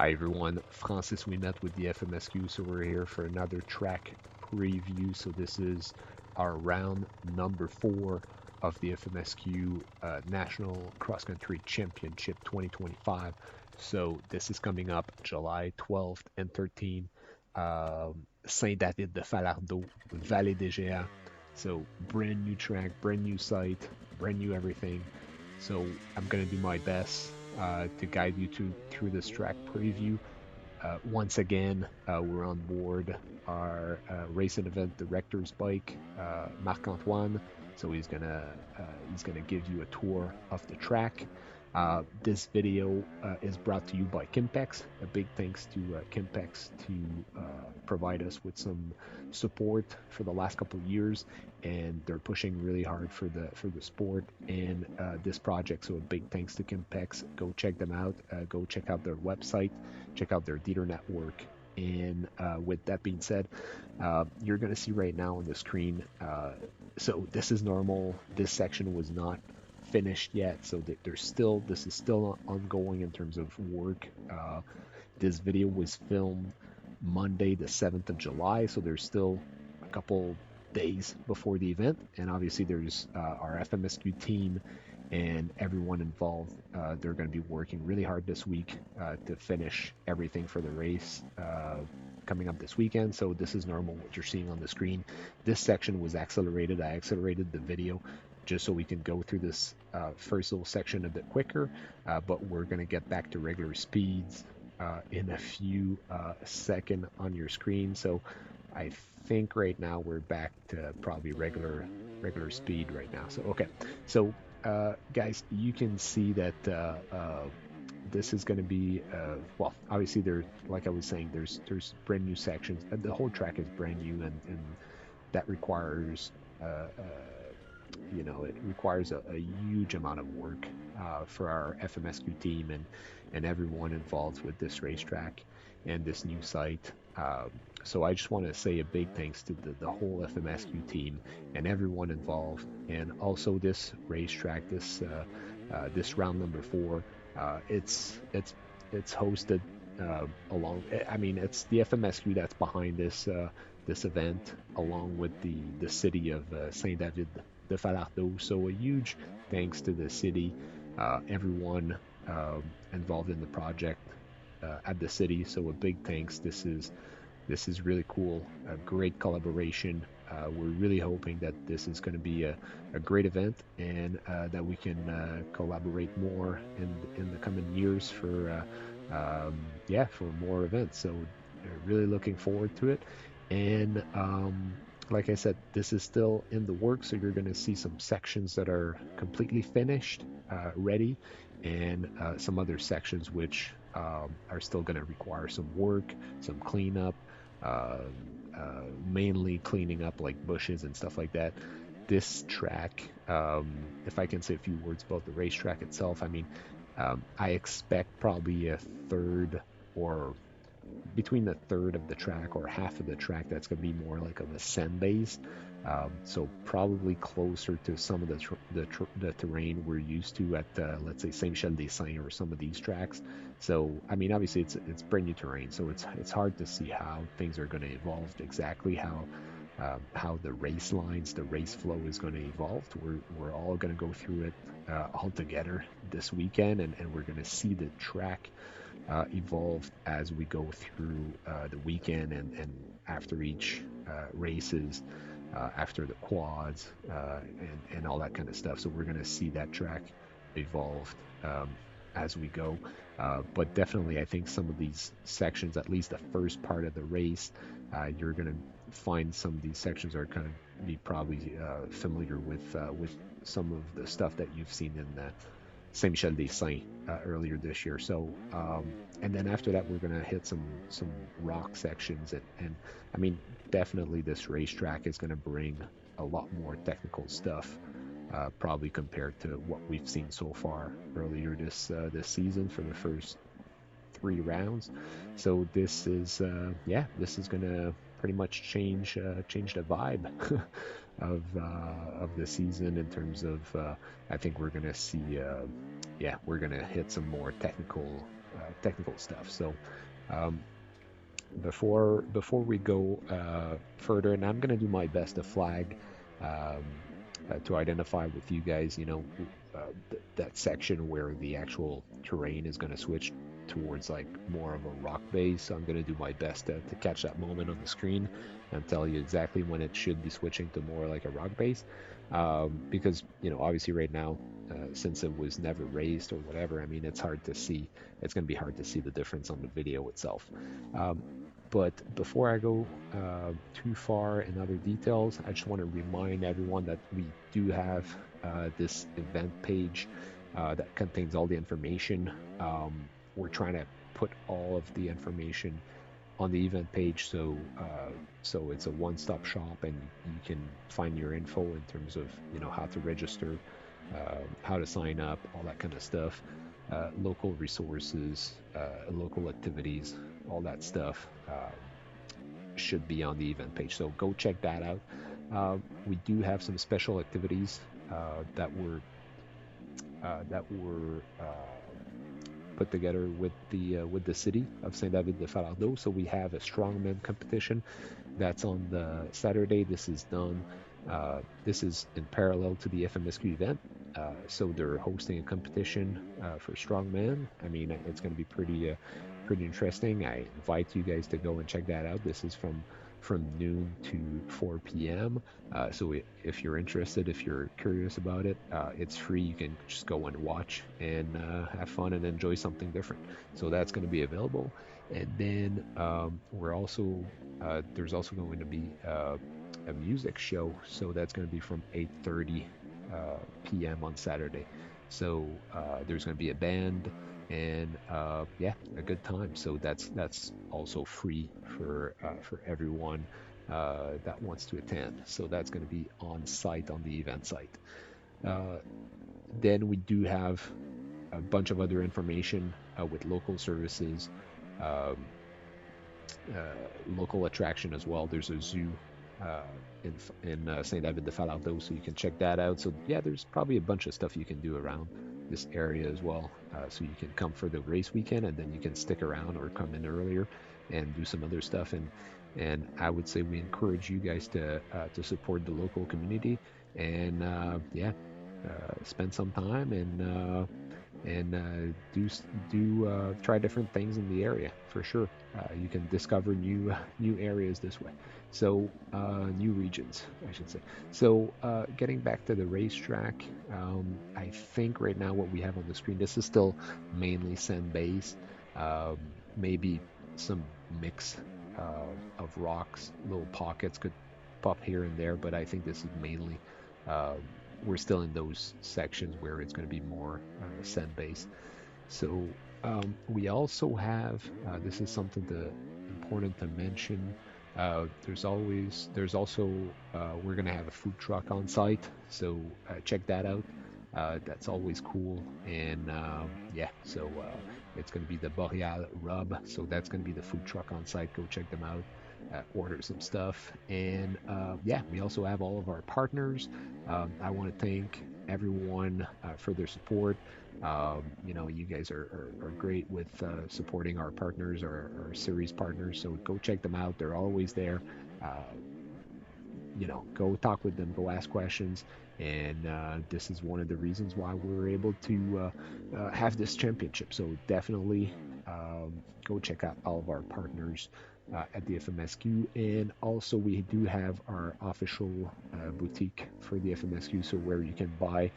Hi everyone, Francis Winnet with the FMSQ. So we're here for another track preview. So this is our round number 4 of the FMSQ National Cross-Country Championship 2025. So this is coming up July 12th and 13th. St-David-De-Falardeau, Vallée des Géants. So brand new track, brand new site, brand new everything. So I'm gonna do my best to guide you through this track preview. Once again, we're on board our race and event director's bike, Marc Antoine. So he's gonna give you a tour of the track. This video is brought to you by KIMPEX. A big thanks to KIMPEX to provide us with some support for the last couple of years, and they're pushing really hard for the sport and this project. So a big thanks to KIMPEX. Go check them out. Go check out their website. Check out their dealer network. And with that being said, you're going to see right now on the screen. So this is normal. This section was not finished yet, so this is still ongoing in terms of work. This video was filmed Monday the 7th of July, so there's still a couple days before the event, and obviously there's our FMSQ team and everyone involved. They're going to be working really hard this week to finish everything for the race coming up this weekend. So this is normal what you're seeing on the screen. This section was accelerated. I accelerated the video just so we can go through this first little section a bit quicker, but we're going to get back to regular speeds in a few seconds on your screen. So I think right now we're back to probably regular speed right now. So okay, so guys, you can see that this is going to be well, obviously there, like I was saying, there's brand new sections. The whole track is brand new, and that requires it requires a huge amount of work for our FMSQ team and everyone involved with this racetrack and this new site. So I just want to say a big thanks to the whole FMSQ team and everyone involved, and also this racetrack, this round number 4. It's hosted along. I mean, it's the FMSQ that's behind this event, along with the city of St-David-De-Falardeau. So a huge thanks to the city, everyone involved in the project at the city. So a big thanks. This is really cool. A great collaboration. We're really hoping that this is going to be a great event, and that we can collaborate more in the coming years for more events. So really looking forward to it. And like I said, this is still in the works, so you're going to see some sections that are completely finished, ready, and some other sections which are still going to require some work, some cleanup, mainly cleaning up like bushes and stuff like that. This track, if I can say a few words about the racetrack itself, I mean, I expect probably a third, or between the third of the track or half of the track that's going to be more like of a sand base. So probably closer to some of the terrain we're used to at let's say Saint-Michel-des-Saints or some of these tracks. So I mean, obviously it's brand new terrain, so it's hard to see how things are going to evolve exactly, how the race lines, the race flow is going to evolve. We're all going to go through it all together this weekend, and we're going to see the track evolve as we go through the weekend and after each races, after the quads, and all that kind of stuff. So we're going to see that track evolve as we go. But definitely, I think some of these sections, at least the first part of the race, you're going to find some of these sections are kind of be probably familiar with some of the stuff that you've seen in the Saint-Michel-des-Saints earlier this year. So and then after that, we're going to hit some rock sections, and I mean, definitely this racetrack is going to bring a lot more technical stuff, probably compared to what we've seen so far earlier this season for the first 3 rounds. So this is going to pretty much change the vibe of the season in terms of I think we're going to see we're going to hit some more technical technical stuff. So um, before we go further, and I'm gonna do my best to flag um, to identify with you guys, that section where the actual terrain is gonna switch towards like more of a rock base. So I'm gonna do my best to catch that moment on the screen and tell you exactly when it should be switching to more like a rock base. Because obviously right now, since it was never raised or whatever, I mean it's hard to see. It's gonna be hard to see the difference on the video itself. Um, but before I go too far in other details, I just want to remind everyone that we do have this event page that contains all the information. We're trying to put all of the information on the event page, so it's a one-stop shop, and you can find your info in terms of how to register, how to sign up, all that kind of stuff, local resources, local activities, all that stuff should be on the event page. So go check that out. We do have some special activities that were put together with the city of St-David-De-Falardeau. So we have a strongman competition that's on the Saturday. This is done. This is in parallel to the FMSQ event. So they're hosting a competition for strongman. I mean, it's going to be pretty interesting. I invite you guys to go and check that out. This is from noon to 4 p.m. So if you're interested, if you're curious about it, it's free. You can just go and watch and have fun and enjoy something different. So that's going to be available. And then there's also going to be a music show. So that's going to be from 8:30 p.m. on Saturday. So there's going to be a band and yeah, a good time. So that's also free for everyone that wants to attend. So that's going to be on site on the event site. Uh, then we do have a bunch of other information with local services, um, local attraction as well. There's a zoo uh, in St-David-De-Falardeau, so you can check that out. So yeah, there's probably a bunch of stuff you can do around this area as well. So you can come for the race weekend, and then you can stick around or come in earlier and do some other stuff. And I would say we encourage you guys to support the local community and yeah, spend some time and do try different things in the area for sure. You can discover new areas this way. So new regions, I should say. So getting back to the racetrack, I think right now what we have on the screen, this is still mainly sand based, um, maybe some mix of rocks, little pockets could pop here and there, but I think this is mainly um, we're still in those sections where it's going to be more sand based. So we also have this is something important to mention. There's also we're gonna have a food truck on site, so check that out. That's always cool, and yeah, so it's gonna be the Boreal Rub, so that's gonna be the food truck on site. Go check them out. Order some stuff, and yeah, we also have all of our partners. I want to thank everyone for their support. You guys are great with supporting our partners, our series partners. So go check them out. They're always there. Uh, go talk with them, go ask questions. And this is one of the reasons why we're able to have this championship. So definitely go check out all of our partners at the FMSQ. And also, we do have our official boutique for the FMSQ, so where you can buy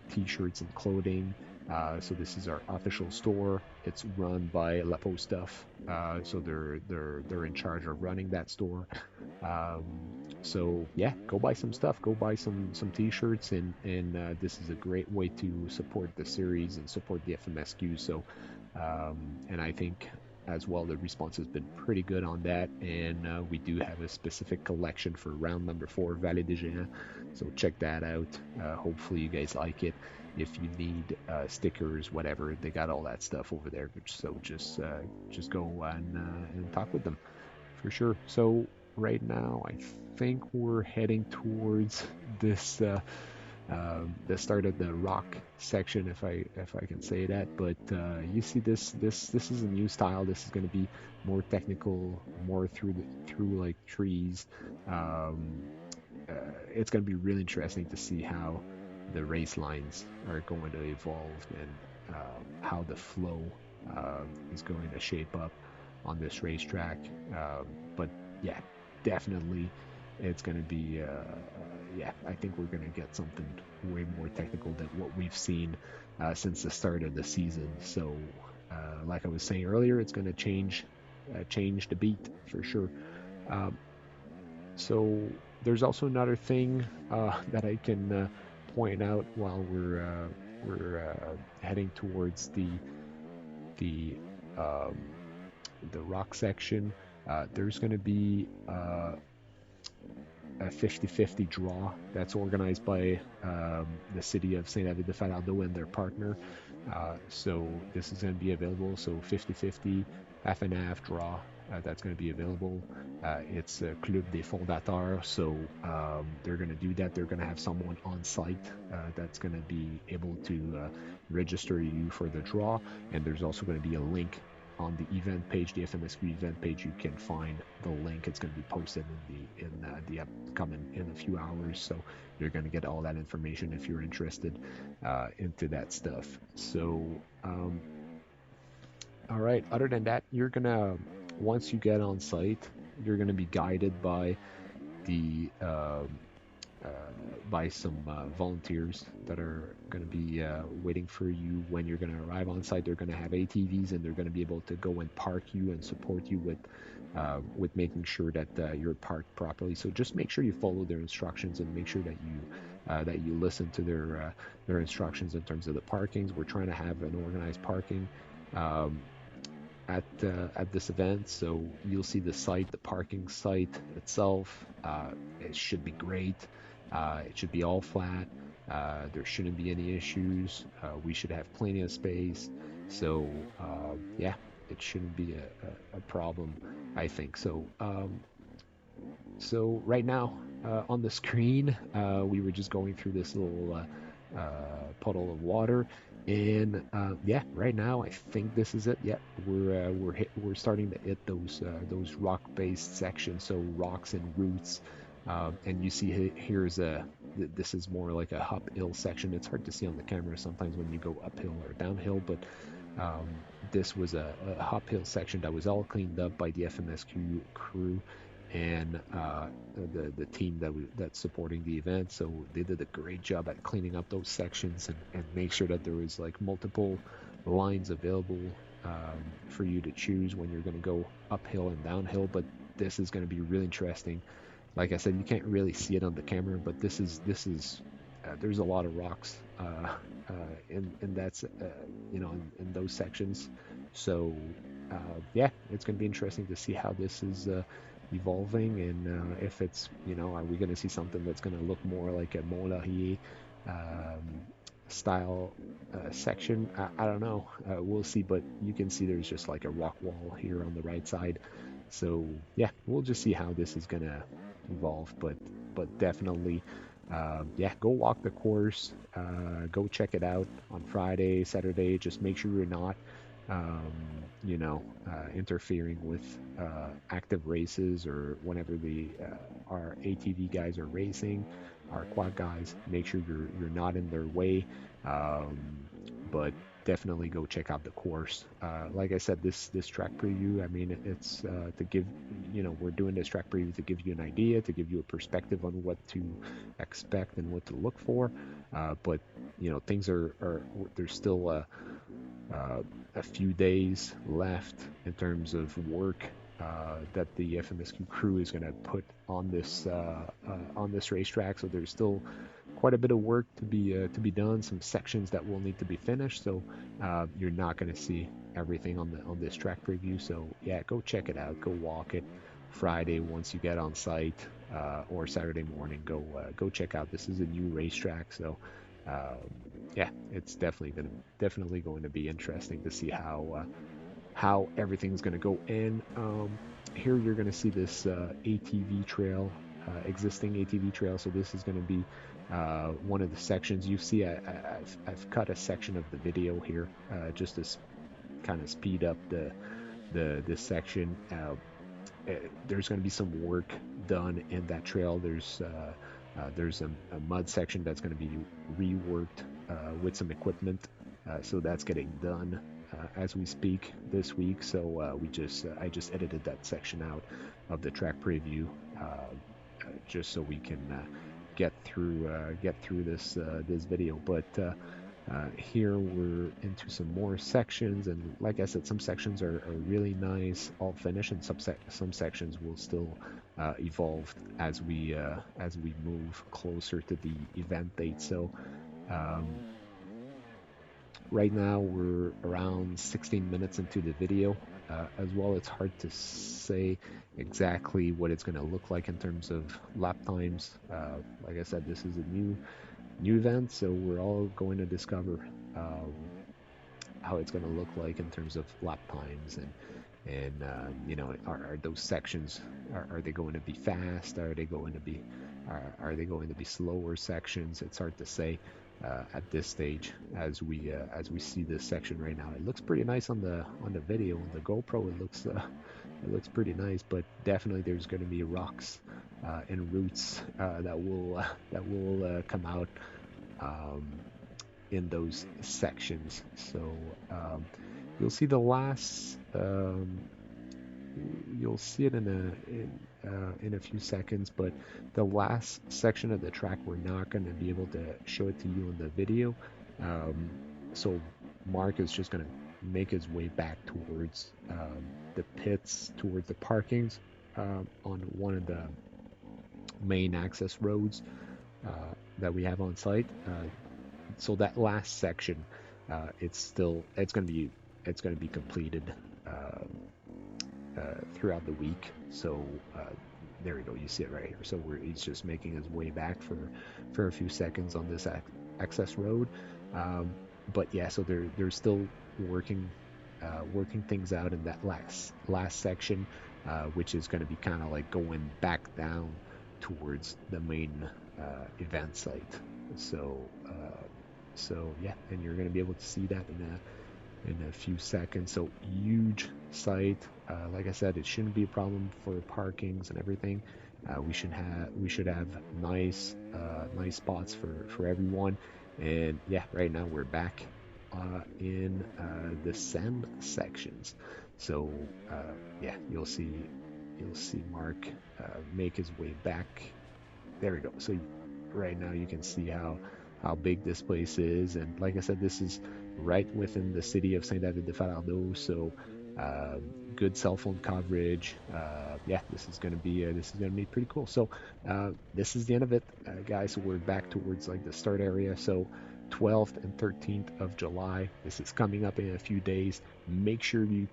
t-shirts and clothing. So this is our official store. It's run by La Stuff. So they're in charge of running that store. Um, so yeah, go buy some stuff. Go buy some t-shirts, and this is a great way to support the series and support the FMSQ. So and I think as well the response has been pretty good on that. And we do have a specific collection for round number 4, Vallée des Géants. So check that out. Hopefully you guys like it. If you need stickers, whatever, they got all that stuff over there. So just go and talk with them for sure. So right now, I think we're heading towards this the start of the rock section, if I can say that. But you see this is a new style. This is going to be more technical, more through like trees. Um, uh, it's going to be really interesting to see how the race lines are going to evolve and how the flow is going to shape up on this racetrack. But yeah, definitely it's going to be, yeah, I think we're going to get something way more technical than what we've seen since the start of the season. So, like I was saying earlier, it's going to change the beat for sure. Um, so there's also another thing that I can point out while we're heading towards the um, the rock section. There's going to be a 50-50 draw that's organized by the city of St-David-De-Falardeau and their partner. So this is going to be available. So 50-50, half and half draw. That's going to be available. It's Club des Fondateurs, so they're going to do that. They're going to have someone on site that's going to be able to register you for the draw, and there's also going to be a link on the event page, the FMSQ event page. You can find the link. It's going to be posted in the upcoming in a few hours, so you're going to get all that information if you're interested into that stuff. So all right, other than that, you're gonna, once you get on site, you're gonna be guided the uh, by some volunteers that are going to be waiting for you when you're going to arrive on site. They're going to have ATVs, and they're going to be able to go and park you and support you with making sure that you're parked properly. So just make sure you follow their instructions and make sure that you listen to their instructions in terms of the parkings. We're trying to have an organized parking. Um, at this event, so you'll see the site, the parking site itself. It should be great. It should be all flat. There shouldn't be any issues. We should have plenty of space. So yeah, it shouldn't be a problem, I think. So so right now on the screen, we were just going through this little puddle of water, and yeah, right now I think this is it. Yeah, we're starting to hit those rock-based sections, so rocks and roots. And you see here's this is more like a uphill section. It's hard to see on the camera sometimes when you go uphill or downhill, but um, this was a uphill section that was all cleaned up by the FMSQ crew and the team that's supporting the event. So they did a great job at cleaning up those sections and make sure that there was like multiple lines available for you to choose when you're going to go uphill and downhill. But this is going to be really interesting. Like I said, you can't really see it on the camera, but this is there's a lot of rocks in that's in those sections. So yeah, it's going to be interesting to see how this is evolving, and if it's, are we going to see something that's going to look more like a Mont-Laurier um, style section? I don't know. We'll see, but you can see there's just like a rock wall here on the right side. So yeah, we'll just see how this is going to evolve, but definitely yeah, go walk the course, go check it out on Friday, Saturday. Just make sure you're not interfering with active races, or whenever our ATV guys are racing, our quad guys. Make sure you're not in their way. Um, but definitely go check out the course. Like I said, this track preview, I mean, it's to give, we're doing this track preview to give you an idea, to give you a perspective on what to expect and what to look for. But things there's still a few days left in terms of work that the FMSQ crew is going to put on this racetrack. So there's still quite a bit of work to be done. Some sections that will need to be finished. So you're not going to see everything on this track preview. So yeah, go check it out. Go walk it Friday once you get on site, or Saturday morning. Go check out. This is a new racetrack. So yeah, it's definitely going to be interesting to see how everything's going to go. And here you're going to see this ATV trail existing ATV trail. So this is going to be one of the sections. You see, I've cut a section of the video here just to kind of speed up this section. There's going to be some work done in that trail. There's a mud section that's going to be reworked with some equipment. So that's getting done as we speak this week. So I just edited that section out of the track preview just so we can get through this video. But here we're into some more sections, and like I said, some sections are really nice, all finished, and some sections will still evolve as we move closer to the event date. So right now we're around 16 minutes into the video. As well, it's hard to say exactly what it's going to look like in terms of lap times. Like I said, this is a new event, so we're all going to discover how it's going to look like in terms of lap times, and you know, are those sections, are they going to be fast? Are they going to be slower sections? It's hard to say at this stage as we see this section right now. It looks pretty nice on the video. On the GoPro, it looks pretty nice, but definitely there's going to be rocks and roots that will come out in those sections. So you'll see the last. You'll see it in a few seconds, but the last section of the track we're not going to be able to show it to you in the video. So Mark is just going to make his way back towards the pits, towards the parkings on one of the main access roads that we have on site. So that last section, it's going to be completed throughout the week. So there we go. You see it right here. So he's just making his way back for a few seconds on this access road. But yeah, so they're still working things out in that last section, which is going to be kind of like going back down towards the main event site. So yeah, and you're going to be able to see that in a few seconds. So huge site. Like I said, it shouldn't be a problem for parkings and everything. We should have nice spots for everyone. And yeah, right now we're back in the sand sections. So yeah, you'll see Mark make his way back. There we go. So right now you can see how big this place is, and like I said, this is right within the city of St-David-De-Falardeau, so good cell phone coverage. Yeah, this is gonna be pretty cool. So this is the end of it, guys. So we're back towards like the start area. So 12th and 13th of July. This is coming up in a few days. Make sure you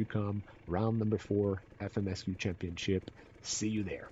come. Round number 4, FMSQ Championship. See you there.